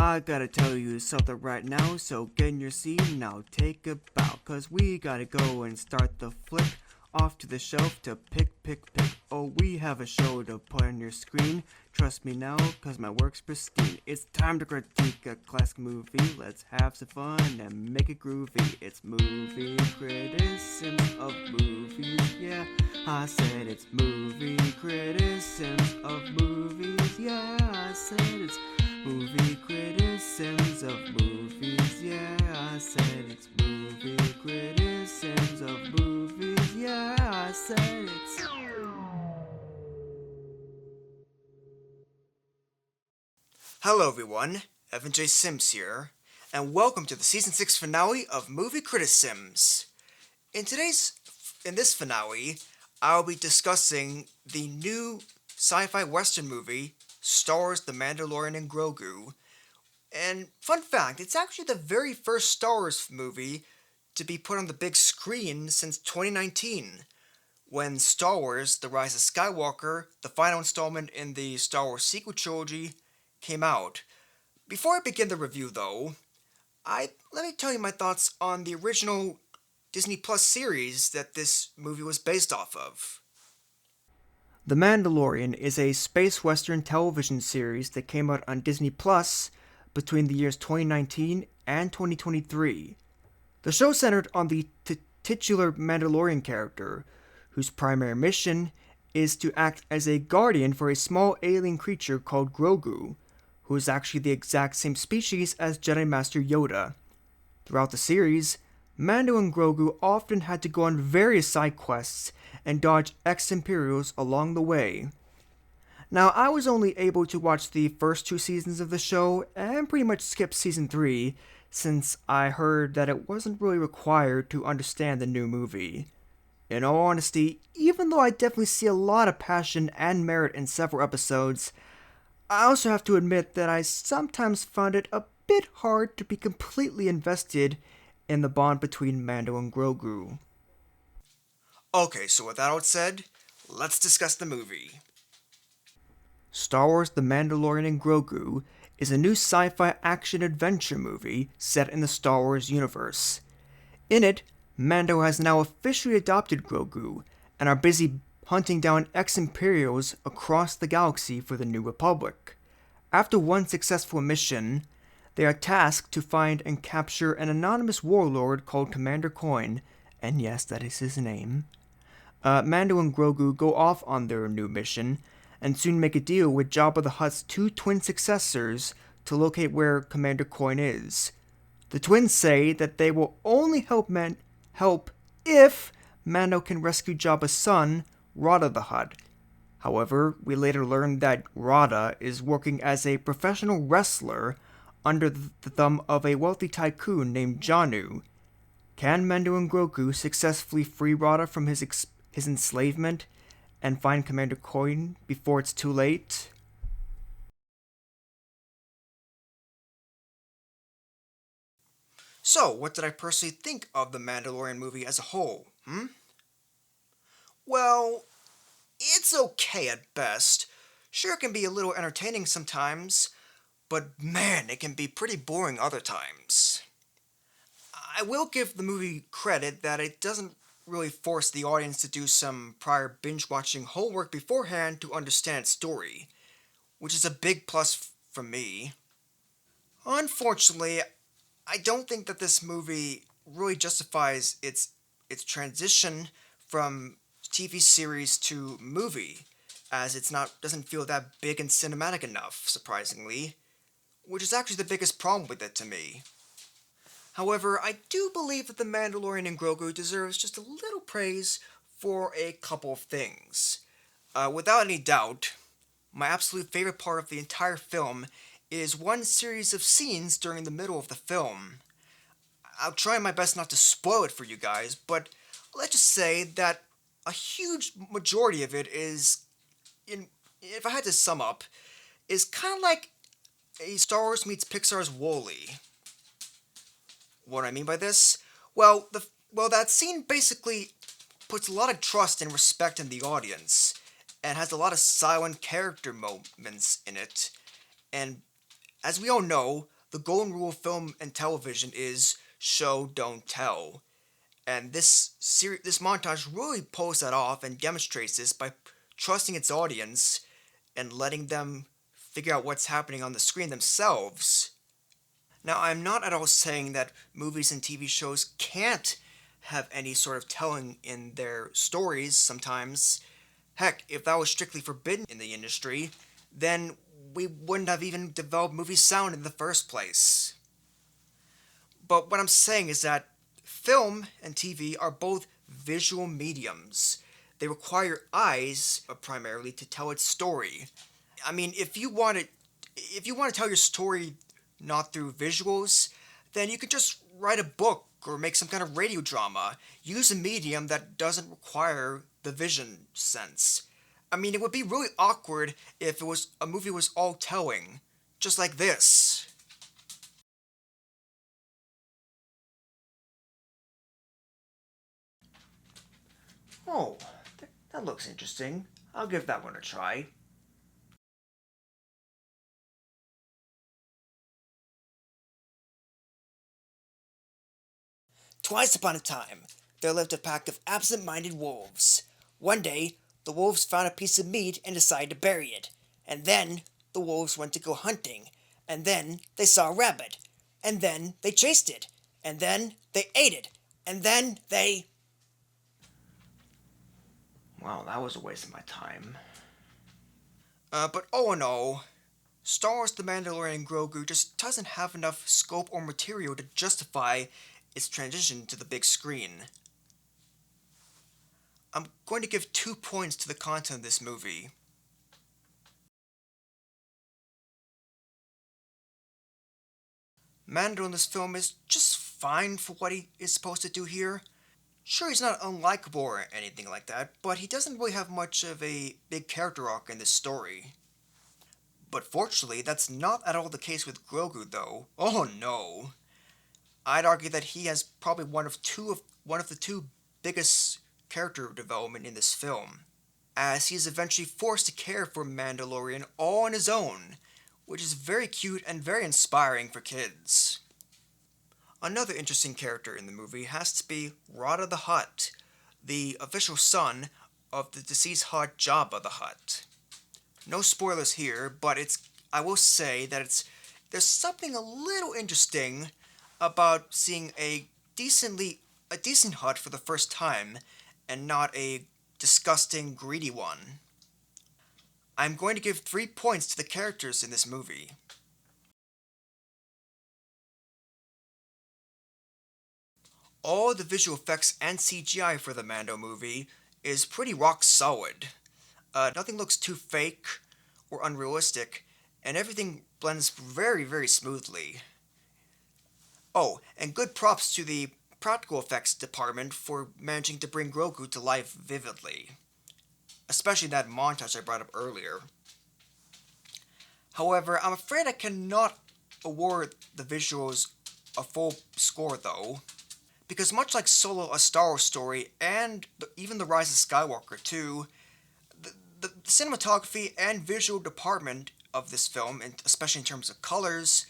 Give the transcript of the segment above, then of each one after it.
I gotta tell you something right now, so get in your seat and I'll take a bow. Cause we gotta go and start the flick off to the shelf to pick. Oh, we have a show to put on your screen. Trust me now, cause my work's pristine. It's time to critique a classic movie. Let's have some fun and make it groovy. It's movie criticisms of movies, yeah. I said it's movie criticisms of movies, yeah. I said it's movie criticisms of movies, yeah. I said it's movie criticisms of movies, yeah. I said it's... Hello everyone, Evan&AudreyS here, and welcome to the Season 6 finale of Movie Critisims. In this finale, I'll be discussing the new sci-fi western movie, Star Wars, The Mandalorian and Grogu. And fun fact, it's actually the very first Star Wars movie to be put on the big screen since 2019, when Star Wars, The Rise of Skywalker, the final installment in the Star Wars sequel trilogy, came out. Before I begin the review though, let me tell you my thoughts on the original Disney Plus series that this movie was based off of. The Mandalorian is a space western television series that came out on Disney Plus between the years 2019 and 2023. The show centered on the titular Mandalorian character, whose primary mission is to act as a guardian for a small alien creature called Grogu, who is actually the exact same species as Jedi Master Yoda. Throughout the series, Mando and Grogu often had to go on various side quests and dodge ex-Imperials along the way. Now, I was only able to watch the first 2 seasons of the show and pretty much skip season 3, since I heard that it wasn't really required to understand the new movie. In all honesty, even though I definitely see a lot of passion and merit in several episodes, I also have to admit that I sometimes found it a bit hard to be completely invested in the bond between Mando and Grogu. Okay, so with that all said, let's discuss the movie. Star Wars, The Mandalorian and Grogu is a new sci-fi action-adventure movie set in the Star Wars universe. In it, Mando has now officially adopted Grogu and are busy hunting down ex-Imperials across the galaxy for the New Republic. After one successful mission, they are tasked to find and capture an anonymous warlord called Commander Coin, and yes, that is his name. Mando and Grogu go off on their new mission, and soon make a deal with Jabba the Hutt's 2 twin successors to locate where Commander Coin is. The twins say that they will only help if Mando can rescue Jabba's son, Rada the Hutt. However, we later learn that Rada is working as a professional wrestler under the thumb of a wealthy tycoon named Janu. Can Mando and Grogu successfully free Rada from his enslavement and find Commander Coin before it's too late? So, what did I personally think of the Mandalorian movie as a whole, Well, it's okay at best. Sure, it can be a little entertaining sometimes, but man, it can be pretty boring other times. I will give the movie credit that it doesn't really force the audience to do some prior binge-watching homework beforehand to understand its story, which is a big plus for me. Unfortunately, I don't think that this movie really justifies its transition from TV series to movie, as doesn't feel that big and cinematic enough, surprisingly, which is actually the biggest problem with it to me. However, I do believe that The Mandalorian and Grogu deserves just a little praise for a couple of things. Without any doubt, my absolute favorite part of the entire film is one series of scenes during the middle of the film. I'll try my best not to spoil it for you guys, but let's just say that a huge majority of it is, if I had to sum up, is kind of like a Star Wars meets Pixar's Wall-E. What do I mean by this? Well, that scene basically puts a lot of trust and respect in the audience, and has a lot of silent character moments in it. And as we all know, The golden rule of film and television is show, don't tell. And this montage really pulls that off and demonstrates this by trusting its audience and letting them figure out what's happening on the screen themselves. Now, I'm not at all saying that movies and TV shows can't have any sort of telling in their stories sometimes. Heck, if that was strictly forbidden in the industry, then we wouldn't have even developed movie sound in the first place. But what I'm saying is that film and TV are both visual mediums. They require eyes primarily to tell its story. I mean, if you want to tell your story not through visuals, then you could just write a book or make some kind of radio drama. Use a medium that doesn't require the vision sense. I mean, it would be really awkward if a movie was all telling, just like this. Oh, that looks interesting. I'll give that one a try. Twice upon a time, there lived a pack of absent-minded wolves. One day, the wolves found a piece of meat and decided to bury it. And then, the wolves went to go hunting. And then, they saw a rabbit. And then, they chased it. And then, they ate it. And then, they... Wow, that was a waste of my time. But all in all, Star Wars The Mandalorian and Grogu just doesn't have enough scope or material to justify its transition to the big screen. I'm going to give 2 points to the content of this movie. Mando in this film is just fine for what he is supposed to do here. Sure, he's not unlikable or anything like that, but he doesn't really have much of a big character arc in this story. But fortunately, that's not at all the case with Grogu, though. Oh no! I'd argue that he has probably one of the two biggest character development in this film, as he is eventually forced to care for Mandalorian all on his own, which is very cute and very inspiring for kids. Another interesting character in the movie has to be Rada the Hutt, the official son of the deceased Hutt Jabba the Hutt. No spoilers here, but I will say that there's something a little interesting about seeing a decent Hutt for the first time and not a disgusting, greedy one. I'm going to give 3 points to the characters in this movie. All the visual effects and CGI for the Mando movie is pretty rock solid. Nothing looks too fake or unrealistic, and everything blends very, very smoothly. Oh, and good props to the practical effects department for managing to bring Grogu to life vividly, especially that montage I brought up earlier. However, I'm afraid I cannot award the visuals a full score though, because much like Solo, A Star Wars Story, and even The Rise of Skywalker 2, the cinematography and visual department of this film, and especially in terms of colors,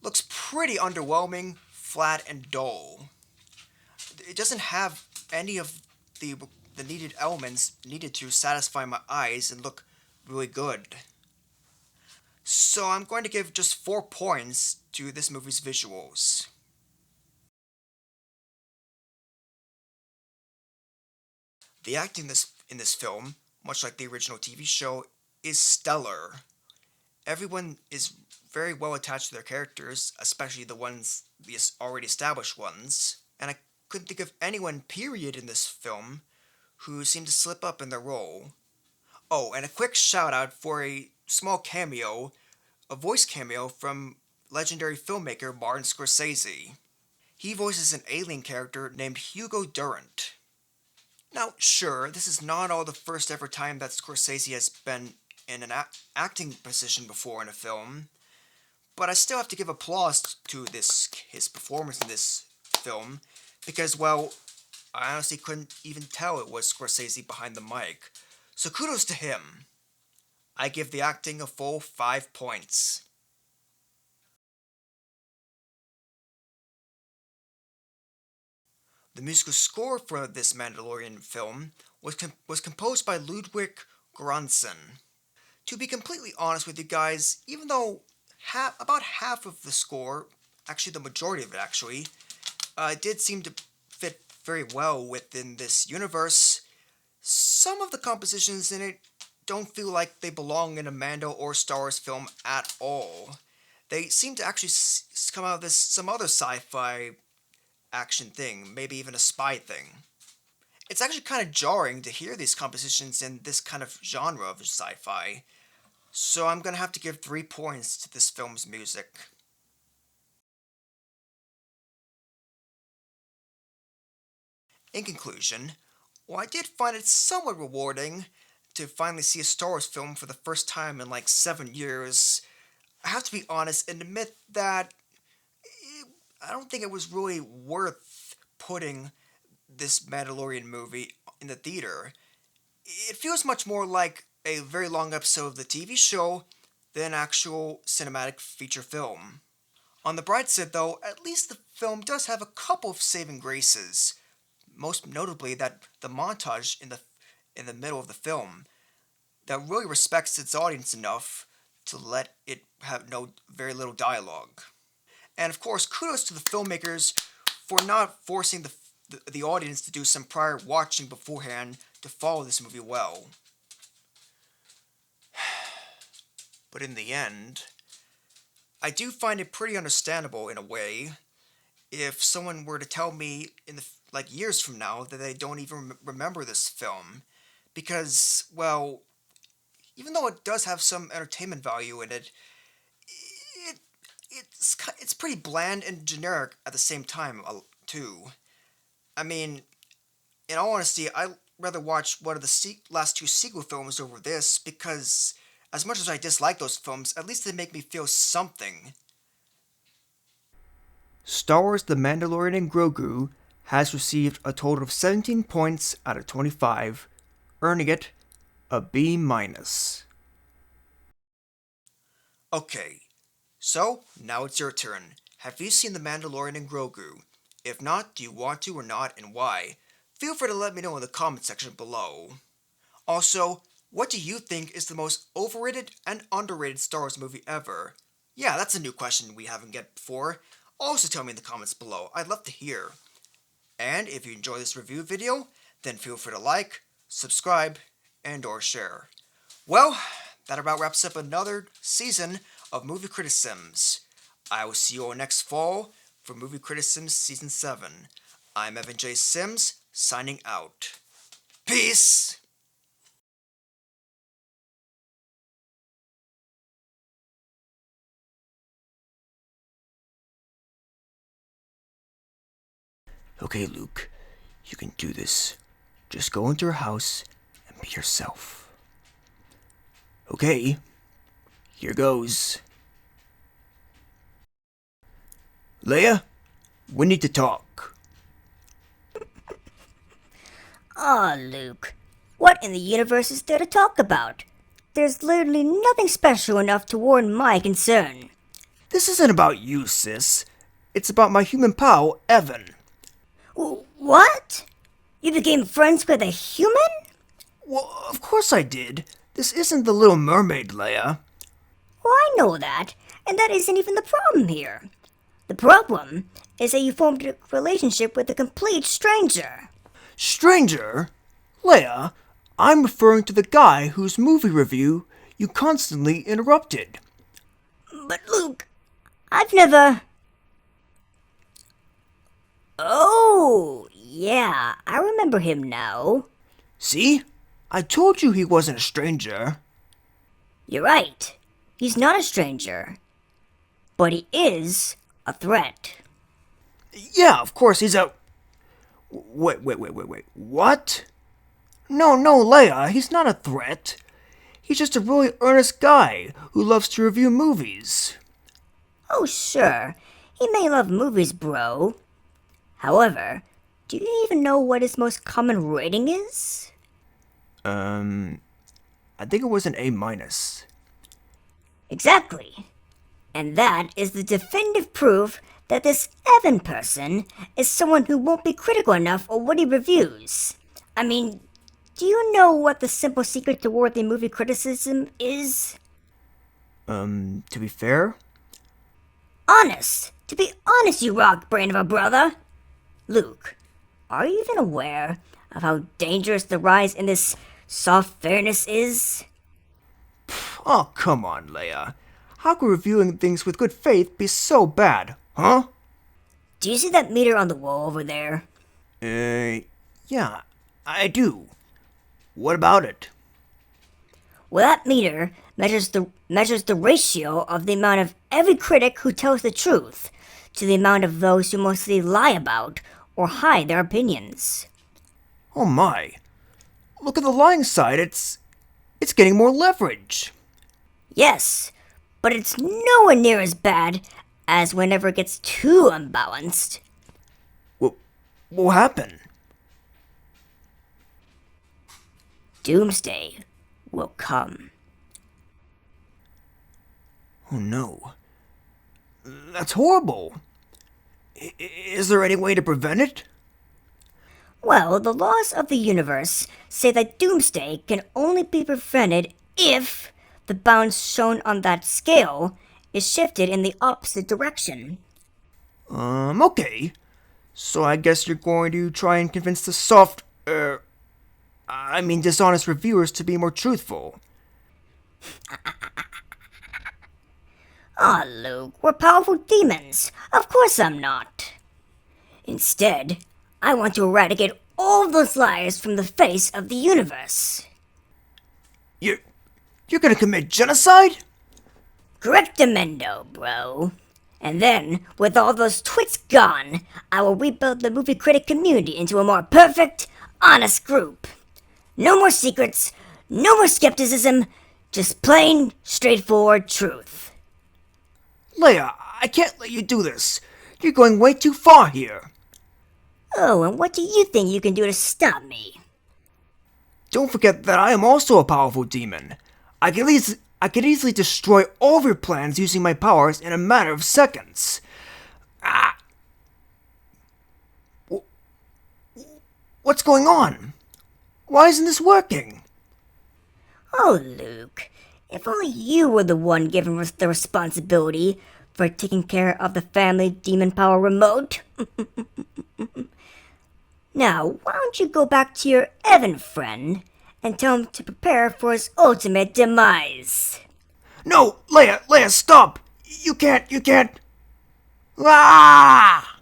looks pretty underwhelming, flat, and dull. It doesn't have any of the needed elements needed to satisfy my eyes and look really good. So I'm going to give just 4 points to this movie's visuals. The acting in this film, much like the original TV show, is stellar. Everyone is very well attached to their characters, especially the already established ones, and I couldn't think of anyone, period, in this film who seemed to slip up in their role. Oh, and a quick shout out for a small cameo, a voice cameo from legendary filmmaker Martin Scorsese. He voices an alien character named Hugo Durant. Now, sure, this is not all the first ever time that Scorsese has been in an acting position before in a film, but I still have to give applause to his performance in this film, because, well, I honestly couldn't even tell it was Scorsese behind the mic, so kudos to him. I give the acting a full 5 points. The musical score for this Mandalorian film was composed by Ludwig Göransson. To be completely honest with you guys, even though about half of the score, actually the majority of it actually, did seem to fit very well within this universe, some of the compositions in it don't feel like they belong in a Mando or Star Wars film at all. They seem to actually come out of this some other sci-fi action thing, maybe even a spy thing. It's actually kind of jarring to hear these compositions in this kind of genre of sci-fi, so I'm gonna have to give 3 points to this film's music. In conclusion, while I did find it somewhat rewarding to finally see a Star Wars film for the first time in like 7 years, I have to be honest and admit that I don't think it was really worth putting this Mandalorian movie in the theater. It feels much more like a very long episode of the TV show than an actual cinematic feature film. On the bright side, though, at least the film does have a couple of saving graces. Most notably, that the montage in the middle of the film that really respects its audience enough to let it have very little dialogue. And of course, kudos to the filmmakers for not forcing the audience to do some prior watching beforehand to follow this movie well. But in the end, I do find it pretty understandable in a way if someone were to tell me in the years from now that they don't even remember this film, because, well, even though it does have some entertainment value in it, it's pretty bland and generic at the same time too. I mean, in all honesty, I'd rather watch one of the last 2 sequel films over this, because as much as I dislike those films, at least they make me feel something. Star Wars The Mandalorian and Grogu has received a total of 17 points out of 25, earning it a B-. Okay, so now it's your turn. Have you seen The Mandalorian and Grogu? If not, do you want to or not, and why? Feel free to let me know in the comment section below. Also, what do you think is the most overrated and underrated Star Wars movie ever? Yeah, that's a new question we haven't get before. Also tell me in the comments below, I'd love to hear. And if you enjoyed this review video, then feel free to like, subscribe, and or share. Well, that about wraps up another season of Movie Critisims. I will see you all next fall for Movie Critisims Season 7. I'm Evan&AudreyS, signing out. Peace! Okay, Luke, you can do this. Just go into her house and be yourself. Okay, here goes. Leia, we need to talk. Aw, Luke. What in the universe is there to talk about? There's literally nothing special enough to warrant my concern. This isn't about you, sis. It's about my human pal, Evan. What? You became friends with a human? Well, of course I did. This isn't the Little Mermaid, Leia. Well, I know that, and that isn't even the problem here. The problem is that you formed a relationship with a complete stranger. Stranger? Leia, I'm referring to the guy whose movie review you constantly interrupted. But Luke, I've never... Oh, yeah, I remember him now. See? I told you he wasn't a stranger. You're right. He's not a stranger. But he is a threat. Yeah, of course, he's a... Wait. What? No, Leia, he's not a threat. He's just a really earnest guy who loves to review movies. Oh, sure. He may love movies, bro. However, do you even know what his most common rating is? I think it was an A-. Exactly. And that is the definitive proof that this Evan person is someone who won't be critical enough of what he reviews. I mean, do you know what the simple secret to worthy movie criticism is? To be fair? Honest! To be honest, you rock brain of a brother! Luke, are you even aware of how dangerous the rise in this soft fairness is? Oh, come on, Leia. How could reviewing things with good faith be so bad, huh? Do you see that meter on the wall over there? Yeah, I do. What about it? Well, that meter measures the ratio of the amount of every critic who tells the truth to the amount of those who mostly lie about or hide their opinions. Oh my. Look at the lying side, it's getting more leverage. Yes, but it's nowhere near as bad as whenever it gets too unbalanced. What happened? Doomsday will come. Oh no. That's horrible. Is there any way to prevent it? Well, the laws of the universe say that doomsday can only be prevented if the bounds shown on that scale is shifted in the opposite direction. Okay. So I guess you're going to try and convince the dishonest reviewers to be more truthful. Ah, Luke, we're powerful demons. Of course I'm not. Instead, I want to eradicate all those liars from the face of the universe. You're gonna commit genocide? Correctamendo, bro. And then, with all those twits gone, I will rebuild the movie critic community into a more perfect, honest group. No more secrets, no more skepticism, just plain, straightforward truth. Leia, I can't let you do this. You're going way too far here. Oh, and what do you think you can do to stop me? Don't forget that I am also a powerful demon. I could easily destroy all of your plans using my powers in a matter of seconds. What's going on? Why isn't this working? Oh, Luke, if only you were the one given the responsibility for taking care of the family demon power remote. Now, why don't you go back to your Evan friend and tell him to prepare for his ultimate demise? No, Leia, stop! You can't. Ah!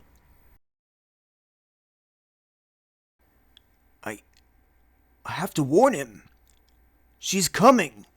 I have to warn him. She's coming.